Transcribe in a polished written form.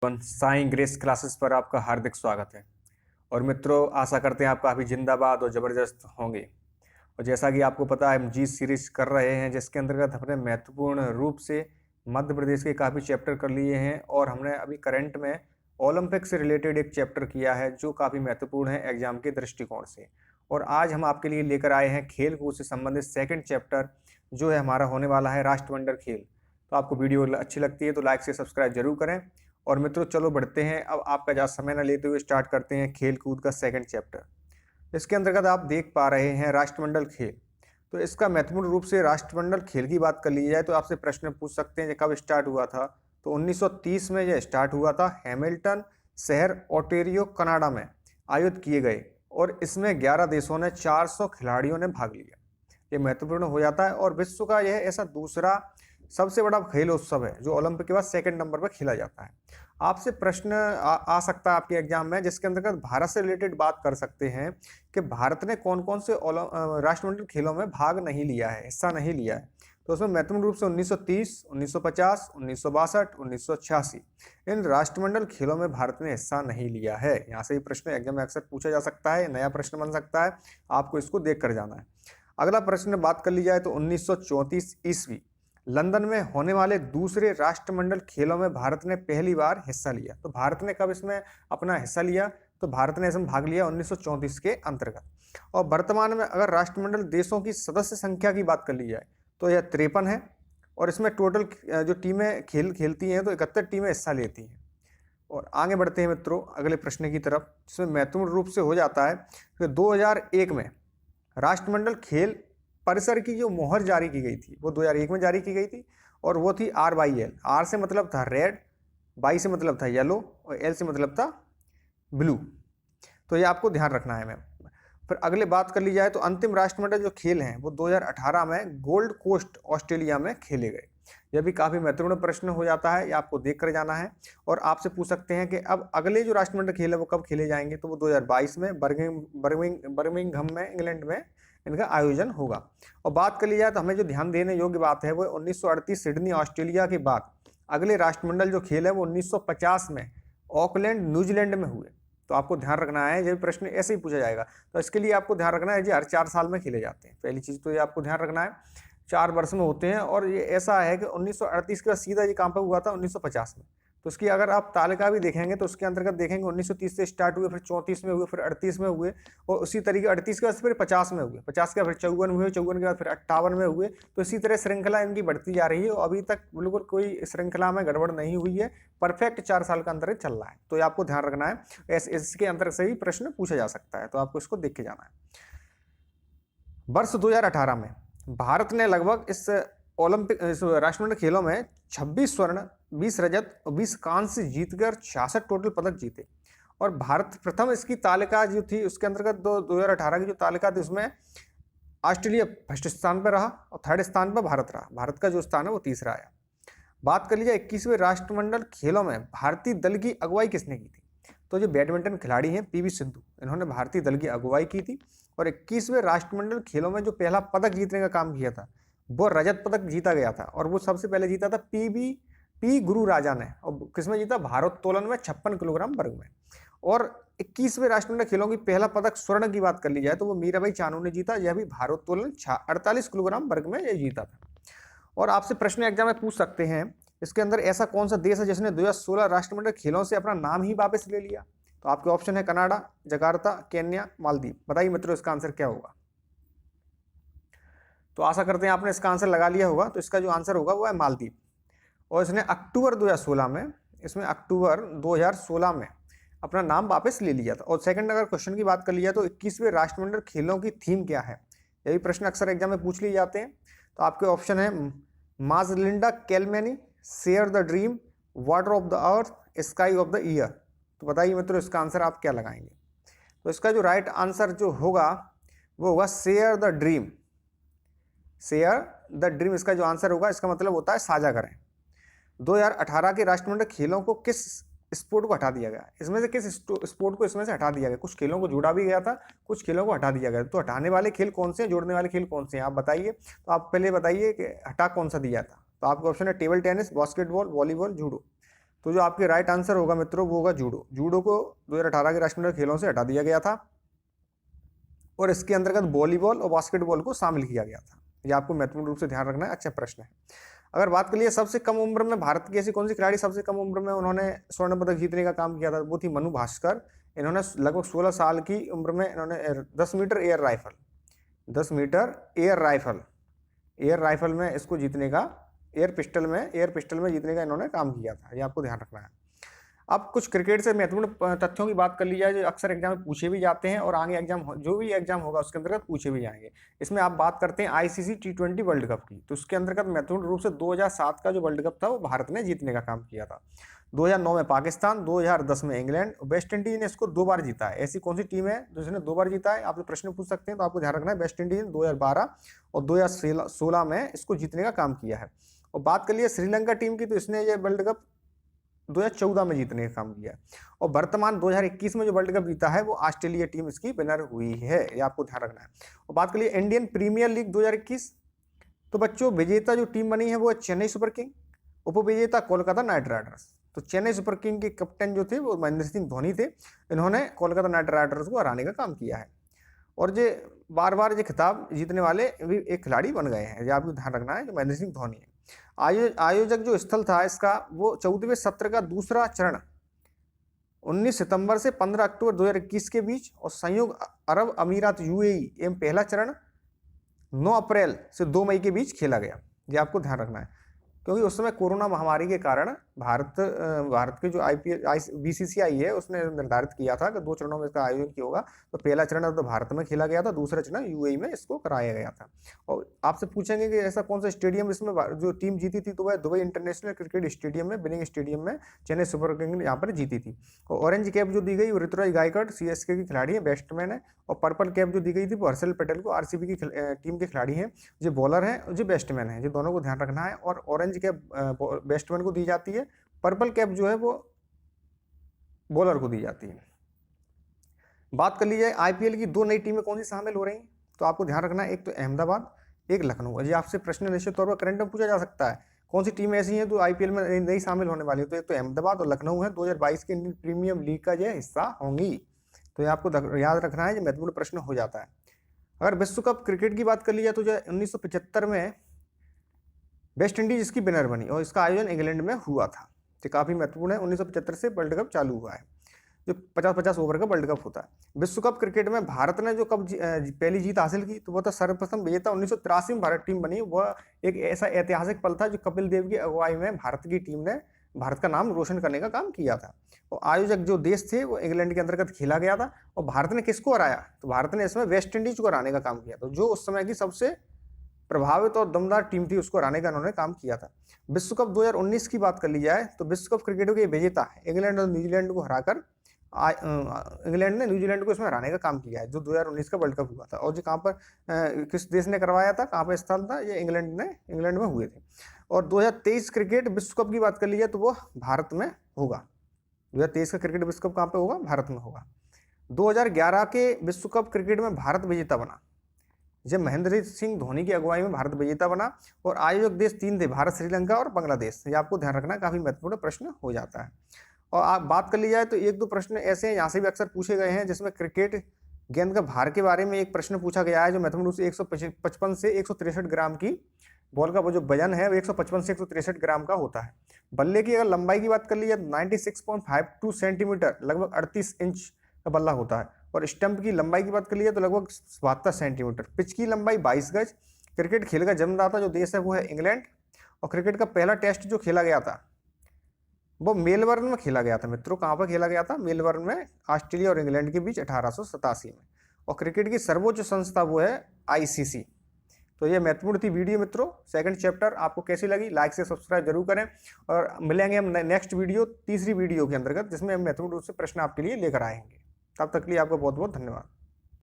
Sai grace classes पर आपका हार्दिक स्वागत है। और मित्रों, आशा करते हैं आप काफ़ी जिंदाबाद और ज़बरदस्त होंगे। और जैसा कि आपको पता है, हम जी सीरीज कर रहे हैं, जिसके अंतर्गत हमने महत्वपूर्ण रूप से मध्य प्रदेश के काफ़ी चैप्टर कर लिए हैं। और हमने अभी करंट में ओलंपिक से रिलेटेड एक चैप्टर किया है जो काफ़ी महत्वपूर्ण है एग्जाम के दृष्टिकोण से। और आज हम आपके लिए लेकर आए हैं खेल कूद से संबंधित सेकंड चैप्टर, जो है हमारा होने वाला है राष्ट्रमंडल खेल। तो आपको वीडियो अच्छी लगती है तो लाइक से सब्सक्राइब जरूर करें। और मित्रों, चलो बढ़ते हैं, अब आपका ज़्यादा समय न लेते हुए स्टार्ट करते हैं खेल कूद का सेकंड चैप्टर। इसके अंतर्गत आप देख पा रहे हैं राष्ट्रमंडल खेल। तो इसका महत्वपूर्ण रूप से राष्ट्रमंडल खेल की बात कर ली जाए तो आपसे प्रश्न पूछ सकते हैं, ये कब स्टार्ट हुआ था। तो 1930 में यह स्टार्ट हुआ था। हैमिल्टन शहर ओटेरियो कनाडा में आयोजित किए गए और इसमें 11 देशों ने 400 खिलाड़ियों ने भाग लिया। ये महत्वपूर्ण हो जाता है और विश्व का यह ऐसा दूसरा सबसे बड़ा खेल उत्सव है जो ओलंपिक के बाद सेकंड नंबर पर खेला जाता है। आपसे प्रश्न आ सकता है आपके एग्जाम में, जिसके अंतर्गत भारत से रिलेटेड बात कर सकते हैं कि भारत ने कौन कौन से राष्ट्रमंडल खेलों में भाग नहीं लिया है, हिस्सा नहीं लिया है। तो उसमें महत्वपूर्ण रूप से 1930, 1950, 1962, 1986 इन राष्ट्रमंडल खेलों में भारत ने हिस्सा नहीं लिया है। यहाँ से ही प्रश्न एग्जाम में अक्सर पूछा जा सकता है, नया प्रश्न बन सकता है, आपको इसको देख कर जाना है। अगला प्रश्न बात कर ली जाए तो 1934 ईस्वी लंदन में होने वाले दूसरे राष्ट्रमंडल खेलों में भारत ने पहली बार हिस्सा लिया। तो भारत ने कब इसमें अपना हिस्सा लिया? तो भारत ने इसमें भाग लिया 1934 के अंतर्गत। और वर्तमान में अगर राष्ट्रमंडल देशों की सदस्य संख्या की बात कर ली जाए तो यह 53 है। और इसमें टोटल जो टीमें खेलती हैं तो 71 टीमें हिस्सा लेती हैं। और आगे बढ़ते हैं मित्रों अगले प्रश्न की तरफ, जिसमें महत्वपूर्ण रूप से हो जाता है कि 2001 में राष्ट्रमंडल खेल परिसर की जो मोहर जारी की गई थी वो 2001 में जारी की गई थी। और वो थी RYL। आर से मतलब था रेड, वाई से मतलब था येलो और एल से मतलब था ब्लू। तो ये आपको ध्यान रखना है मैम। फिर अगले बात कर ली जाए तो अंतिम राष्ट्रमंडल जो खेल हैं वो 2018 में गोल्ड कोस्ट ऑस्ट्रेलिया में खेले गए। यह भी काफ़ी महत्वपूर्ण प्रश्न हो जाता है, ये आपको देख कर जाना है। और आपसे पूछ सकते हैं कि अब अगले जो राष्ट्रमंडल खेल है वो कब खेले जाएंगे। तो वो 2022 में बर्मिंघम में इंग्लैंड में इनका आयोजन होगा। और बात कर ली जाए तो हमें जो ध्यान देने योग्य बात है वो 1938 सिडनी ऑस्ट्रेलिया के बाद अगले राष्ट्रमंडल जो खेल है वो 1950 में ऑकलैंड न्यूजीलैंड में हुए। तो आपको ध्यान रखना है, ये प्रश्न ऐसे ही पूछा जाएगा। तो इसके लिए आपको ध्यान रखना है जी हर 4 साल में खेले जाते हैं। पहली चीज़ तो ये आपको ध्यान रखना है, 4 वर्ष में होते हैं। और ये ऐसा है कि 1938 के बाद सीधा ये कहाँ पर हुआ था, 1950 में। तो इसकी अगर आप तालिका भी देखेंगे तो उसके अंतर्गत देखेंगे 1930 से स्टार्ट हुए, फिर 34 में हुए, फिर 38 में हुए, और उसी तरीके 38 के बाद फिर 50 में हुए, 50 के बाद फिर 54 हुए, 54 के बाद फिर 58 में हुए। तो इसी तरह श्रृंखला इनकी बढ़ती जा रही है और अभी तक बिल्कुल कोई श्रृंखला में गड़बड़ नहीं हुई है। परफेक्ट 4 साल का अंतर चल रहा है। तो ये आपको ध्यान रखना है, इसके अंतर्गत से ही प्रश्न पूछा जा सकता है, तो आपको इसको देख के जाना है। वर्ष 2018 में भारत ने लगभग इस राष्ट्रमंडल खेलों में 26 स्वर्ण, 20 रजत और 20 कांस्य जीतकर 66 टोटल पदक जीते। और भारत प्रथम इसकी तालिका जो थी उसके अंतर्गत 2018 की जो तालिका थी उसमें ऑस्ट्रेलिया फर्स्ट स्थान पर रहा और थर्ड स्थान पर भारत रहा। भारत का जो स्थान है वो तीसरा आया। बात कर लीजिए 21वें राष्ट्रमंडल खेलों में भारतीय दल की अगुवाई किसने की थी। तो जो बैडमिंटन खिलाड़ी हैं PV सिंधु, इन्होंने भारतीय दल की अगुवाई की थी। और 21वें राष्ट्रमंडल खेलों में जो पहला पदक जीतने का काम किया था वो रजत पदक जीता गया था। और वो सबसे पहले जीता था पी गुरु राजा ने। और किसमें जीता? भारोत्तोलन में 56 किलोग्राम वर्ग में। और 21वें राष्ट्रमंडल खेलों की पहला पदक स्वर्ण की बात कर ली जाए तो वो मीराबाई चानू ने जीता। यह भी भारोत्तोलन 48 किलोग्राम वर्ग में यह जीता था। और आपसे प्रश्न एग्जाम में पूछ सकते हैं इसके अंदर ऐसा कौन सा देश है जिसने 2016 राष्ट्रमंडल खेलों से अपना नाम ही वापस ले लिया। तो आपके ऑप्शन है कनाडा, जकार्ता, केन्या, मालदीव। बताइए मित्रों इसका आंसर क्या होगा। तो आशा करते हैं आपने इसका आंसर लगा लिया होगा। तो इसका जो आंसर होगा वो है मालदीव। और इसने अक्टूबर 2016 में अपना नाम वापस ले लिया था। और सेकंड अगर क्वेश्चन की बात कर लिया तो 21वें राष्ट्रमंडल खेलों की थीम क्या है, यही प्रश्न अक्सर एग्जाम में पूछ लिए जाते हैं। तो आपके ऑप्शन है माजलिंडा कैलमेनी, share the dream, water of the earth, sky of the year. तो बताइए मित्रों इसका आंसर आप क्या लगाएंगे। तो इसका जो राइट आंसर जो होगा वो होगा share the dream. Share the dream इसका जो आंसर होगा, इसका मतलब होता है साझा करें। 2018 के राष्ट्रमंडल खेलों को किस स्पोर्ट को हटा दिया गया, इसमें से किस स्पोर्ट को इसमें से हटा दिया गया। कुछ खेलों को जोड़ा भी गया था, कुछ खेलों को हटा दिया गया। तो हटाने वाले खेल कौन से हैं, जोड़ने वाले खेल कौन से हैं, आप बताइए। तो आप पहले बताइए कि हटा कौन सा दिया था। तो आपका ऑप्शन है table tennis, basketball, volleyball, judo. तो जो आपके राइट आंसर होगा मित्रों वो होगा जूडो। जूडो को 2018 के राष्ट्रीय खेलों से हटा दिया गया था और इसके अंतर्गत वॉलीबॉल और बास्केटबॉल को शामिल किया गया था। ये आपको महत्वपूर्ण रूप से ध्यान रखना है, अच्छा प्रश्न है। अगर बात करिए सबसे कम उम्र में भारत की ऐसी कौन सी खिलाड़ी सबसे कम उम्र में उन्होंने स्वर्ण पदक जीतने का काम किया था, वो थी मनु भास्कर। इन्होंने लगभग 16 साल की उम्र में इन्होंने 10 metre air rifle 10 metre air rifle में इसको जीतने का, एयर पिस्टल में जीतने का इन्होंने काम किया था। ये आपको ध्यान रखना है। अब कुछ क्रिकेट से महत्वपूर्ण तथ्यों की बात कर ली जाए जो अक्सर एग्जाम में पूछे भी जाते हैं और आगे एग्जाम जो भी एग्जाम होगा उसके अंतर्गत पूछे भी जाएंगे। इसमें आप बात करते हैं आईसीसी T20 वर्ल्ड कप की, तो उसके अंतर्गत महत्वपूर्ण रूप से 2007 का जो वर्ल्ड कप था वो भारत ने जीतने का काम किया था। 2009 में पाकिस्तान, 2010 में इंग्लैंड, वेस्ट इंडीज ने इसको 2 बार जीता है। ऐसी कौन सी टीम है जिसने 2 बार जीता है? आप प्रश्न पूछ सकते हैं, तो आपको ध्यान रखना है वेस्ट इंडीज 2012 और 2016 में इसको जीतने का काम किया है। और बात कर लिए श्रीलंका टीम की, तो इसने ये वर्ल्ड कप 2014 में जीतने का काम किया है। और वर्तमान 2021 में जो वर्ल्ड कप जीता है वो ऑस्ट्रेलिया टीम इसकी विनर हुई है, ये आपको ध्यान रखना है। और बात करिए इंडियन प्रीमियर लीग 2021, तो बच्चों विजेता जो टीम बनी है वो है चेन्नई सुपर किंग, उपविजेता कोलकाता नाइट राइडर्स। तो चेन्नई सुपर किंग के कैप्टन जो थे वो महेंद्र सिंह धोनी थे, इन्होंने कोलकाता नाइट राइडर्स को हराने का काम किया है। और ये बार बार ये खिताब जीतने वाले भी एक खिलाड़ी बन गए हैं, ये आपको ध्यान रखना है, जो महेंद्र सिंह धोनी है। आयोजक जो स्थल था इसका वो 14वें सत्र का दूसरा चरण 19 सितंबर से 15 अक्टूबर 2021 के बीच और संयुक्त अरब अमीरात UAE एवं पहला चरण 9 अप्रैल से 2 मई के बीच खेला गया। ये आपको ध्यान रखना है, क्योंकि उस समय कोरोना महामारी के कारण भारत के जो BCCI है उसने निर्धारित किया था कि 2 चरणों में इसका आयोजन किया होगा। तो पहला चरण तो भारत में खेला गया था, दूसरा चरण UAE में इसको कराया गया था। और आपसे पूछेंगे कि ऐसा कौन सा स्टेडियम इसमें जो टीम जीती थी, तो वह दुबई इंटरनेशनल क्रिकेट स्टेडियम में, बिनिंग स्टेडियम में चेन्नई सुपर किंग ने यहाँ पर जीती थी। और ऑरेंज कैप जो दी गई वो ऋतुराज गायकवाड़ CSK की खिलाड़ी है, बैट्समैन है। और पर्पल कैप जो दी गई थी वो हर्षल पटेल को RCB की टीम के खिलाड़ी हैं, जो बॉलर हैं, जो बैट्समैन है, जो दोनों को ध्यान रखना है। और ऑरेंज कैप बैट्समैन को दी जाती है, पर्पल कैप जो है वो बॉलर को दी जाती है। बात कर ली जाए IPL की 2 नई टीमें कौन सी शामिल हो रही हैं, तो आपको ध्यान रखना है, एक तो अहमदाबाद, एक लखनऊ। ये आपसे प्रश्न निश्चित तौर पर करंट में पूछा जा सकता है, कौन सी टीमें ऐसी हैं जो IPL में नई शामिल होने वाली है, तो एक तो अहमदाबाद और लखनऊ है, 2022 के इंडियन प्रीमियर लीग का यह हिस्सा होंगी। तो ये आपको याद रखना है, जो महत्वपूर्ण प्रश्न हो जाता है। अगर विश्व कप क्रिकेट की बात कर ली जाए तो जो 1975 में वेस्ट इंडीज इसकी विनर बनी और इसका आयोजन इंग्लैंड में हुआ था। तो काफ़ी महत्वपूर्ण है, 1975 से वर्ल्ड कप चालू हुआ है, जो 50-50 ओवर का वर्ल्ड कप होता है। विश्व कप क्रिकेट में भारत ने जो कप पहली जीत हासिल की, तो वो था सर्वप्रथम विजेता 1983 में भारत टीम बनी। वह एक ऐसा ऐतिहासिक पल था जो कपिल देव की अगुवाई में भारत की टीम ने भारत का नाम रोशन करने का काम किया था। और आयोजक जो देश थे वो इंग्लैंड के अंतर्गत खेला गया था। और भारत ने किसको हराया, तो भारत ने इसमें वेस्ट इंडीज को हराने का काम किया था, जो उस समय की सबसे प्रभावित और दमदार टीम थी, उसको हराने का उन्होंने काम किया था। विश्व कप 2019 की बात कर ली जाए तो विश्व कप क्रिकेट के विजेता इंग्लैंड और न्यूजीलैंड को हराकर इंग्लैंड ने न्यूजीलैंड को इसमें हराने का काम किया है, जो 2019 का वर्ल्ड कप हुआ था। और जो कहाँ पर किस देश ने करवाया था, कहाँ पर स्थल था, ये इंग्लैंड में हुए थे। और 2023 क्रिकेट विश्व कप की बात कर ली जाए तो वो भारत में होगा। 2023 का क्रिकेट विश्व कप कहाँ पे होगा, भारत में होगा। 2011 के विश्व कप क्रिकेट में भारत विजेता बना, जब महेंद्र सिंह धोनी की अगुवाई में भारत विजेता बना। और आयोजक देश 3 थे, भारत, श्रीलंका और बांग्लादेश। ये आपको ध्यान रखना, काफी महत्वपूर्ण प्रश्न हो जाता है। और आप बात कर ली जाए तो 1-2 प्रश्न ऐसे हैं यहाँ से भी अक्सर पूछे गए हैं, जिसमें क्रिकेट गेंद का भार के बारे में एक प्रश्न पूछा गया है, जो महत्वपूर्ण रूप से 155 से 163 ग्राम की बॉल का वो जो वजन है वो 155 से 163 ग्राम का होता है। बल्ले की अगर लंबाई की बात कर ली जाए 96.52 सेंटीमीटर, लगभग 38 इंच का बल्ला होता है। और स्टंप की लंबाई की बात कर ली जाए तो लगभग 72 सेंटीमीटर। पिच की लंबाई 22 गज। क्रिकेट खेल का जन्मदाता जो देश है वो है इंग्लैंड। और क्रिकेट का पहला टेस्ट जो खेला गया था वो मेलबर्न में खेला गया था मित्रों। कहाँ पर खेला गया था, मेलबर्न में, ऑस्ट्रेलिया और इंग्लैंड के बीच 1887 में। और क्रिकेट की सर्वोच्च संस्था वो है ICC। तो ये महत्वपूर्ण थी वीडियो मित्रों। सेकंड चैप्टर आपको कैसी लगी, लाइक से सब्सक्राइब जरूर करें। और मिलेंगे हम नेक्स्ट वीडियो, तीसरी वीडियो के अंतर्गत, जिसमें हम महत्वपूर्ण रूप से प्रश्न आपके लिए लेकर आएंगे। तब तक के लिए आपका बहुत बहुत धन्यवाद।